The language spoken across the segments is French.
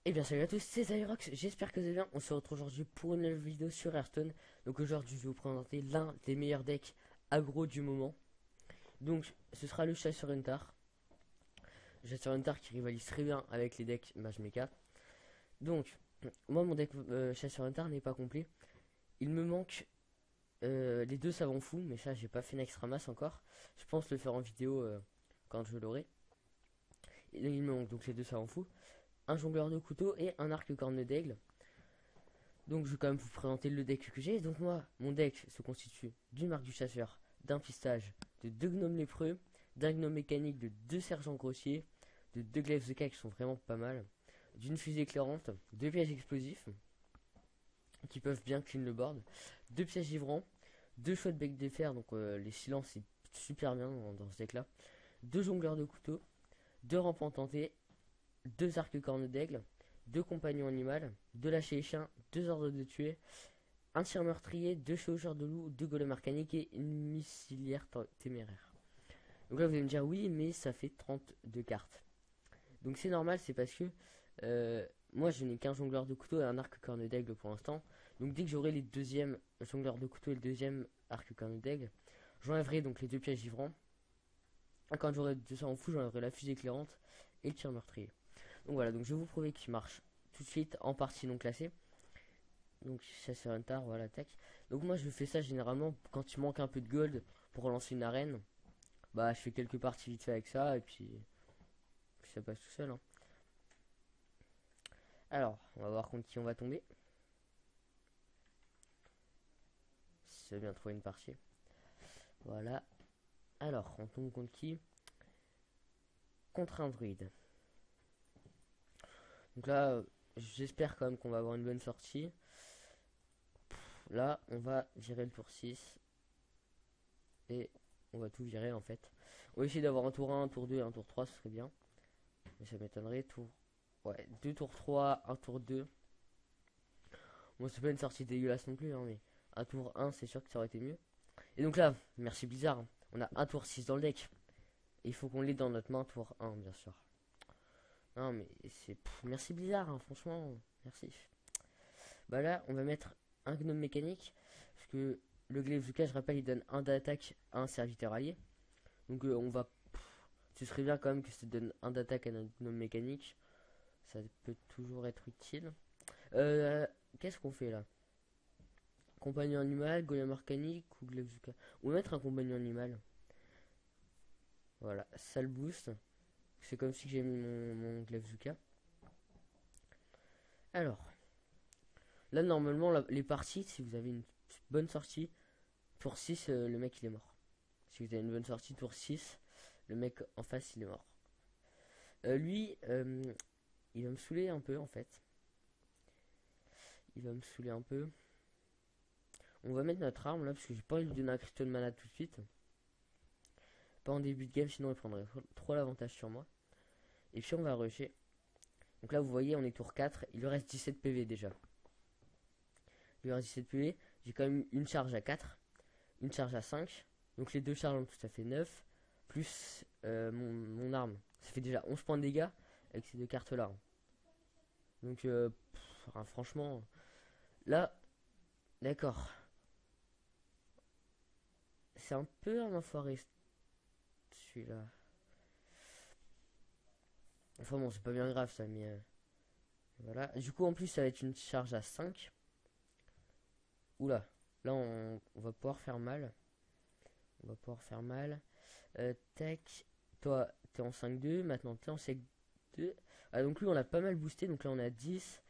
Eh bien salut à tous, c'est Zyrox, j'espère que vous allez bien. On se retrouve aujourd'hui pour une nouvelle vidéo sur Hearthstone. Donc aujourd'hui je vais vous présenter l'un des meilleurs decks aggro du moment. Donc ce sera le Chasseur Hunter. Le Chasseur Hunter qui rivalise très bien avec les decks Mage Mecha. Donc moi mon deck Chasseur Hunter n'est pas complet. Il me manque les deux savants fous, mais ça j'ai pas fait une extra masse encore. Je pense le faire en vidéo quand je l'aurai. Il me manque donc les deux savants fous, un jongleur de couteau et un arc corne d'aigle. Donc je vais quand même vous présenter le deck que j'ai. Donc moi, mon deck se constitue d'une marque du chasseur, d'un pistage, de deux gnomes lépreux, d'un gnome mécanique, de deux sergents grossiers, de deux glaives de cas qui sont vraiment pas mal, d'une fusée éclairante, deux pièges explosifs qui peuvent bien clean le board, deux pièges givrants, deux choix de bec de fer, donc les silences c'est super bien dans ce deck là, deux jongleurs de couteau, deux rampants tentés, deux arcs cornes d'aigle, deux compagnons animaux, deux lâchers les chiens, deux ordres de tuer, un tir meurtrier, deux chevaucheurs de loup, deux golems arcaniques et une missilière téméraire. Donc là vous allez me dire oui mais ça fait 32 cartes. Donc c'est normal, c'est parce que moi je n'ai qu'un jongleur de couteau et un arc corne d'aigle pour l'instant. Donc dès que j'aurai les deuxièmes jongleurs de couteau et le deuxième arc corne d'aigle, j'enlèverai donc les deux pièges givrants. Quand j'aurai 200 en fou, j'enlèverai la fusée éclairante et le tir meurtrier. Donc voilà, donc je vais vous prouver qu'il marche tout de suite en partie non classée. Donc chasseur Hunter, voilà, tac. Donc moi je fais ça généralement quand il manque un peu de gold pour relancer une arène. Bah je fais quelques parties vite fait avec ça et puis ça passe tout seul. Hein. Alors, on va voir contre qui on va tomber. Si j'ai bien trouvé une partie. Voilà. Alors, on tombe contre qui? Contre un druide. Donc là, j'espère quand même qu'on va avoir une bonne sortie. Là, on va virer le tour 6. Et on va tout virer en fait. On va essayer d'avoir un tour 1, un tour 2 et un tour 3, ce serait bien. Mais ça m'étonnerait. Tour. Ouais, 2 tours 3, un tour 2. Bon, c'est pas une sortie dégueulasse non plus, hein, mais un tour 1, c'est sûr que ça aurait été mieux. Et donc là, merci Blizzard, hein, on a un tour 6 dans le deck. Et il faut qu'on l'ait dans notre main, tour 1, bien sûr. Non, mais c'est. Merci Blizzard, hein, franchement, merci. Bah là, on va mettre un gnome mécanique. Parce que le Glaivezuka, je rappelle, il donne un d'attaque à un serviteur allié. Donc on va. Ce serait bien quand même que ça donne un d'attaque à un gnome mécanique. Ça peut toujours être utile. Qu'est-ce qu'on fait là? Compagnon animal, golem arcanique ou Glaivezuka? On va mettre un compagnon animal. Voilà, ça le boost. C'est comme si j'ai mis mon Glaivezuka. Alors, là normalement, les parties, si vous avez une bonne sortie, tour 6, le mec il est mort. Si vous avez une bonne sortie, tour 6, le mec en face il est mort. Lui, il va me saouler un peu en fait. Il va me saouler un peu. On va mettre notre arme là parce que j'ai pas envie de lui donner un crystal mana tout de suite. Pas en début de game, sinon il prendrait trop l'avantage sur moi. Et puis on va rusher. Donc là vous voyez on est tour 4, il lui reste 17 PV déjà. Il lui reste 17 PV, j'ai quand même une charge à 4, une charge à 5. Donc les deux charges en tout ça fait 9. Plus mon arme. Ça fait déjà 11 points de dégâts avec ces deux cartes là. Donc franchement. Là, d'accord. C'est un peu un enfoiré celui-là. Enfin bon, c'est pas bien grave ça, mais voilà. Du coup, en plus, ça va être une charge à 5. Oula, là, on va pouvoir faire mal. On va pouvoir faire mal. Tac. Toi, t'es en 5-2. Maintenant, t'es en 5-2. Ah, donc lui, on a pas mal boosté. Donc là, on a 10.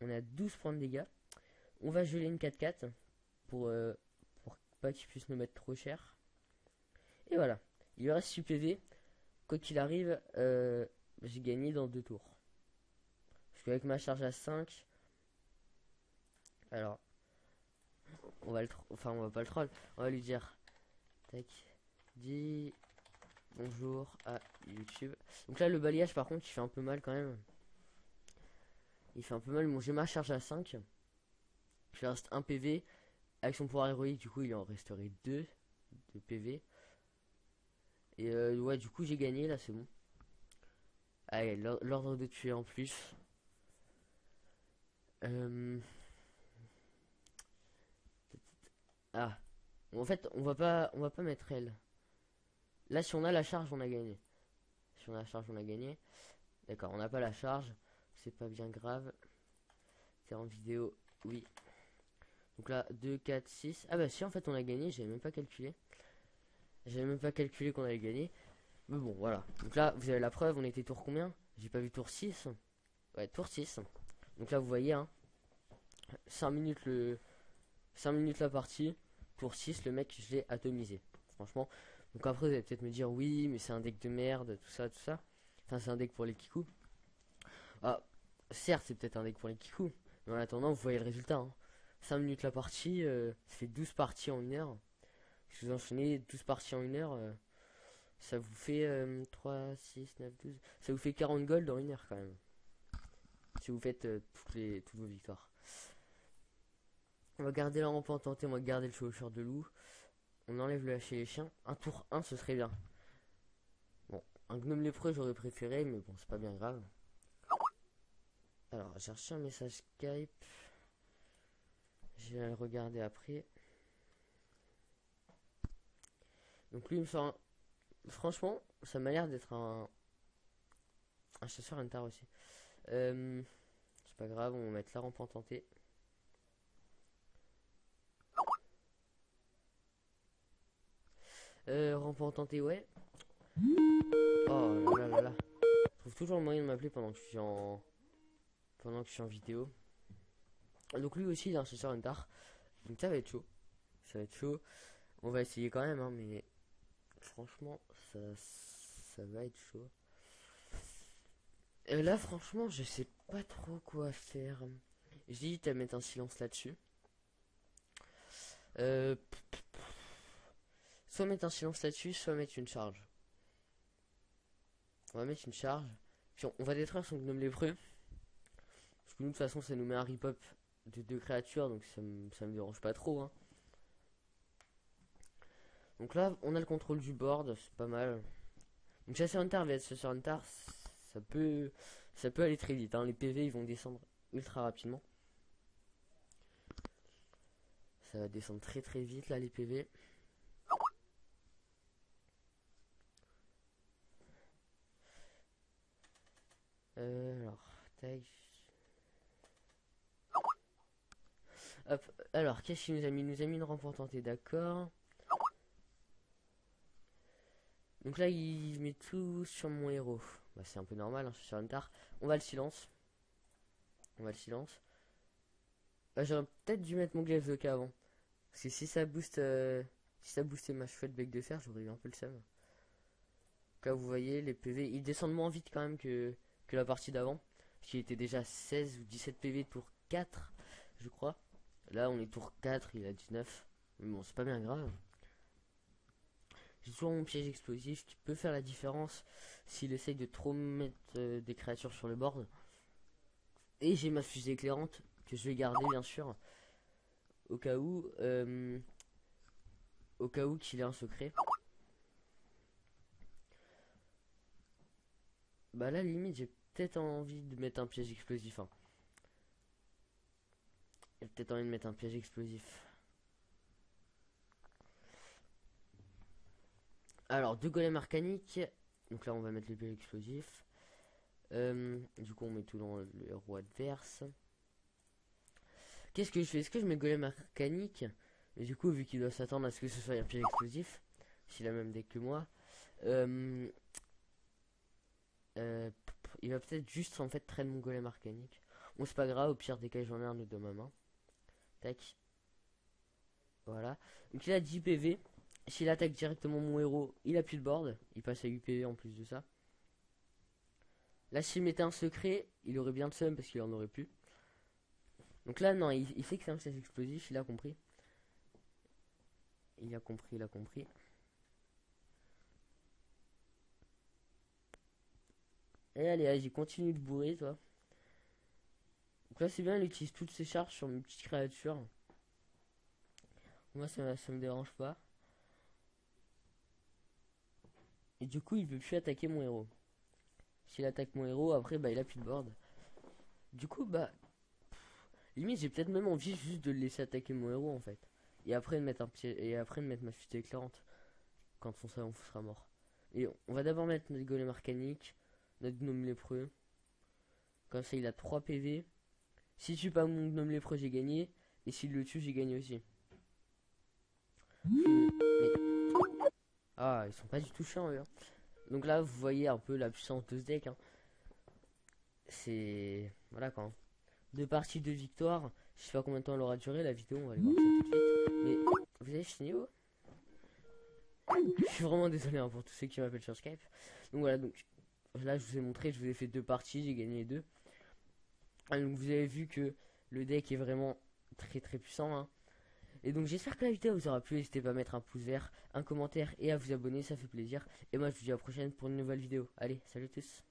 On a 12 points de dégâts. On va geler une 4-4 pour pas qu'il puisse nous mettre trop cher. Et voilà. Il lui reste 6 PV. Quoi qu'il arrive, j'ai gagné dans 2 tours. Parce qu'avec ma charge à 5, alors, on va on va pas le troll. On va lui dire, tac, dis bonjour à YouTube. Donc là, le balayage, par contre, il fait un peu mal quand même. Il fait un peu mal. Bon, j'ai ma charge à 5. Il reste 1 PV. Avec son pouvoir héroïque, du coup, il en resterait 2 de PV. Et ouais, du coup, j'ai gagné, là, c'est bon. Allez, l'ordre de tuer en plus. Euh, Ah, en fait, on va pas mettre elle. Là, si on a la charge, on a gagné. Si on a la charge, on a gagné. D'accord, on n'a pas la charge. C'est pas bien grave. C'est en vidéo, oui. Donc là, 2, 4, 6. Ah bah si, en fait, on a gagné. J'avais même pas calculé. J'avais même pas calculé qu'on allait gagner. Mais bon, voilà. Donc là, vous avez la preuve. On était tour combien? J'ai pas vu tour 6. Ouais, tour 6. Donc là, vous voyez, hein. 5 minutes 5 minutes la partie. Tour 6, le mec, je l'ai atomisé. Franchement. Donc après, vous allez peut-être me dire, oui, mais c'est un deck de merde, tout ça, tout ça. Enfin, c'est un deck pour les kikus. Ah, certes, c'est peut-être un deck pour les kikus. Mais en attendant, vous voyez le résultat, hein. 5 minutes la partie, ça fait 12 parties en 1 heure. Si vous enchaînez 12 parties en 1 heure, ça vous fait 3, 6, 9, 12. Ça vous fait 40 gold en 1 heure quand même. Si vous faites toutes vos victoires. On va garder la rampe en tenté, on va garder le chevaucheur de loup. On enlève le hacher les chiens. Un tour 1, ce serait bien. Bon, un gnome lépreux, j'aurais préféré, mais bon, c'est pas bien grave. Alors, j'ai reçu un message Skype. Je vais le regarder après. Donc lui, il me sort franchement, ça m'a l'air d'être un chasseur Hunter aussi. C'est pas grave, on va mettre la rampe en tenté. Rampe en tenté, ouais. Oh là là là là. Je trouve toujours le moyen de m'appeler pendant que je suis en vidéo. Donc lui aussi, il a un chasseur Hunter. Donc ça va être chaud. Ça va être chaud. On va essayer quand même, hein, mais franchement, ça va être chaud. Là, franchement, je sais pas trop quoi faire. J'hésite à mettre un silence là-dessus. Euh, Soit mettre un silence là-dessus, soit mettre une charge. On va mettre une charge. Puis on va détruire son gnome lépreux. Parce que nous, de toute façon, ça nous met un rip-up de 2 créatures. Donc ça me dérange pas trop, hein. Donc là, on a le contrôle du board. C'est pas mal. Donc chasseur Hunter vs chasseur Hunter, ça peut, ça peut aller très vite, hein. Les PV, ils vont descendre ultra rapidement. Ça va descendre très très vite, là, les PV. Alors, tac. Hop, alors, qu'est-ce qu'il nous a mis? Il nous a mis une rampe en tenté, d'accord. Donc là, il met tout sur mon héros. Bah, c'est un peu normal, hein, sur Hunter. On va le silence. On va le silence. Bah, j'aurais peut-être dû mettre mon glaive de cas avant. Parce que si ça booste, si ça boostait ma chouette bec de fer, j'aurais eu un peu le seum. Là, vous voyez, les PV, ils descendent moins vite quand même que la partie d'avant. Parce qu'il était déjà 16 ou 17 PV tour 4, je crois. Là, on est tour 4, il a 19. Mais bon, c'est pas bien grave. J'ai toujours mon piège explosif qui peut faire la différence s'il essaye de trop mettre des créatures sur le board. Et j'ai ma fusée éclairante que je vais garder, bien sûr. Au cas où qu'il ait un secret. Bah là, limite, j'ai peut-être envie de mettre un piège explosif, hein. J'ai peut-être envie de mettre un piège explosif. Alors, 2 golems arcaniques. Donc là, on va mettre le piège explosif. Du coup, on met tout dans le héros adverse. Qu'est-ce que je fais? Est-ce que je mets golem arcanique? Et du coup, vu qu'il doit s'attendre à ce que ce soit un piège explosif, s'il a même deck que moi, il va peut-être juste en fait traîner mon golem arcanique. Bon, c'est pas grave, au pire des cas, j'en ai un autre de ma main. Tac. Voilà. Donc il a 10 PV. S'il attaque directement mon héros, il a plus de board. Il passe à 8 PV en plus de ça. Là, s'il mettait un secret, il aurait bien de seum parce qu'il en aurait plus. Donc là, non, il sait que c'est un piège explosif, il a compris. Il a compris, il a compris. Et allez, vas-y, continue de bourrer, toi. Donc là, c'est bien, il utilise toutes ses charges sur mes petites créatures. Moi, ça me dérange pas. Et du coup, il veut plus attaquer mon héros. S'il attaque mon héros, après, bah, il a plus de board. Du coup, bah, Limite, j'ai peut-être même envie juste de le laisser attaquer mon héros en fait. Et après de mettre un pied et après de mettre ma fusée éclairante quand son salon sera mort. Et on va d'abord mettre notre golem arcanique, notre gnome lépreux. Comme ça, il a 3 PV. Si je tue pas mon gnome lépreux, j'ai gagné. Et s'il le tue, j'ai gagné aussi. Mais... Ah, ils sont pas du tout chiants, eux. Hein. Donc là, vous voyez un peu la puissance de ce deck. Hein. C'est... Voilà quoi. 2 parties de victoire. Je sais pas combien de temps elle aura duré la vidéo, on va aller voir ça tout de suite. Mais vous avez fini où? Je suis vraiment désolé hein, pour tous ceux qui m'appellent sur Skype. Donc voilà, donc là je vous ai montré, je vous ai fait 2 parties, j'ai gagné les 2. Donc vous avez vu que le deck est vraiment très très puissant. Hein. Et donc j'espère que la vidéo vous aura plu. N'hésitez pas à mettre un pouce vert, un commentaire et à vous abonner, ça fait plaisir. Et moi je vous dis à la prochaine pour une nouvelle vidéo. Allez, salut tous.